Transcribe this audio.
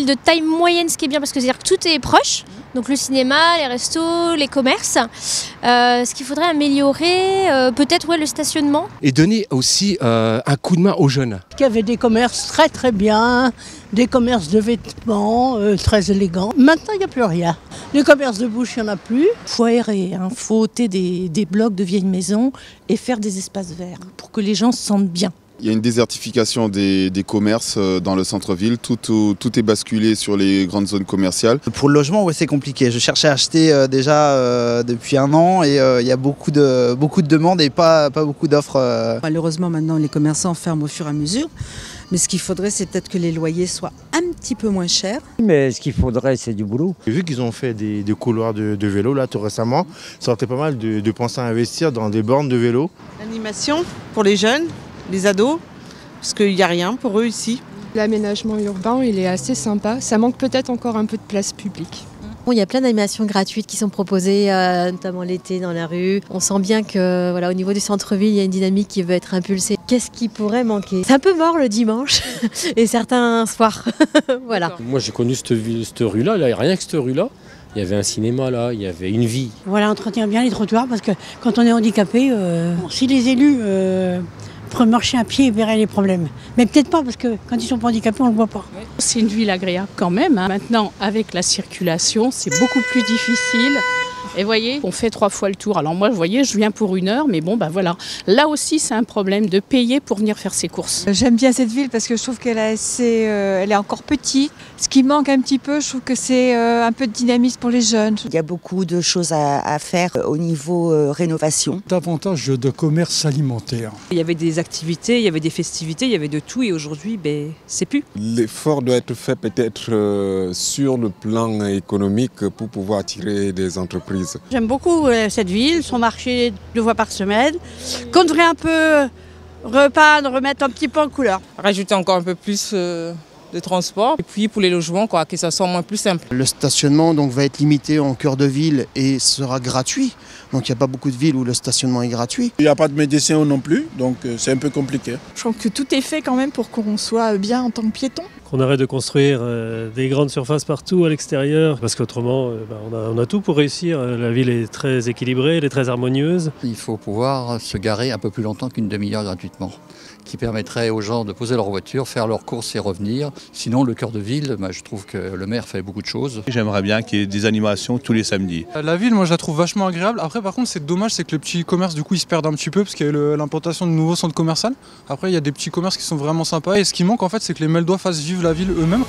ville de taille moyenne, ce qui est bien parce que c'est-à-dire que tout est proche. Donc le cinéma, les restos, les commerces. Ce qu'il faudrait améliorer, peut-être le stationnement. Et donner aussi un coup de main aux jeunes. Il y avait des commerces très très bien, des commerces de vêtements très élégants. Maintenant, il n'y a plus rien. Les commerces de bouche, il n'y en a plus. Il faut aérer, il faut ôter des blocs de vieilles maisons et faire des espaces verts pour que les gens se sentent bien. Il y a une désertification des commerces dans le centre-ville, tout est basculé sur les grandes zones commerciales. Pour le logement, c'est compliqué. Je cherchais à acheter déjà depuis un an et il y a beaucoup de demandes et pas beaucoup d'offres. Malheureusement, maintenant, les commerçants ferment au fur et à mesure. Mais ce qu'il faudrait, c'est peut-être que les loyers soient un petit peu moins chers. Mais ce qu'il faudrait, c'est du boulot. Vu qu'ils ont fait des couloirs de vélo là tout récemment, ça aurait été pas mal de penser à investir dans des bornes de vélo. L'animation pour les jeunes, les ados, parce qu'il n'y a rien pour eux ici. L'aménagement urbain, il est assez sympa. Ça manque peut-être encore un peu de place publique. Il y a plein d'animations gratuites qui sont proposées, notamment l'été dans la rue. On sent bien que au niveau du centre-ville, il y a une dynamique qui veut être impulsée. Qu'est-ce qui pourrait manquer? C'est un peu mort le dimanche et certains soirs. Voilà. Moi j'ai connu cette rue-là, rien que cette rue-là. Il y avait un cinéma là, il y avait une vie. Voilà, entretient bien les trottoirs parce que quand on est handicapé, si les élus pourraient marcher à pied, ils verraient les problèmes. Mais peut-être pas parce que quand ils sont pas handicapés, on le voit pas. C'est une ville agréable quand même. Maintenant, avec la circulation, c'est beaucoup plus difficile. Et voyez, on fait 3 fois le tour. Alors moi, vous voyez, je viens pour 1 heure, mais bon, voilà. Là aussi, c'est un problème de payer pour venir faire ses courses. J'aime bien cette ville parce que je trouve qu'elle elle est encore petite. Ce qui manque un petit peu, je trouve que c'est un peu de dynamisme pour les jeunes. Il y a beaucoup de choses à faire au niveau rénovation. Davantage de commerce alimentaire. Il y avait des activités, il y avait des festivités, il y avait de tout et aujourd'hui, c'est plus. L'effort doit être fait peut-être sur le plan économique pour pouvoir attirer des entreprises. J'aime beaucoup cette ville, son marché 2 fois par semaine, qu'on devrait un peu repeindre, remettre un petit peu en couleur. Rajouter encore un peu plus de transport et puis pour les logements, que ça soit moins plus simple. Le stationnement va être limité en cœur de ville et sera gratuit. Donc il n'y a pas beaucoup de villes où le stationnement est gratuit. Il n'y a pas de médecin non plus, donc c'est un peu compliqué. Je trouve que tout est fait quand même pour qu'on soit bien en tant que piéton. Qu'on arrête de construire des grandes surfaces partout à l'extérieur, parce qu'autrement on a tout pour réussir. La ville est très équilibrée, elle est très harmonieuse. Il faut pouvoir se garer un peu plus longtemps qu'une demi-heure gratuitement, qui permettrait aux gens de poser leur voiture, faire leurs courses et revenir. Sinon, le cœur de ville, je trouve que le maire fait beaucoup de choses. J'aimerais bien qu'il y ait des animations tous les samedis. La ville, moi je la trouve vachement agréable. Après par contre, c'est dommage, c'est que les petits commerces du coup ils se perdent un petit peu parce qu'il y a l'implantation de nouveaux centres commerciaux. Après il y a des petits commerces qui sont vraiment sympas et ce qui manque en fait, c'est que les Meldois fassent vivre la ville eux-mêmes.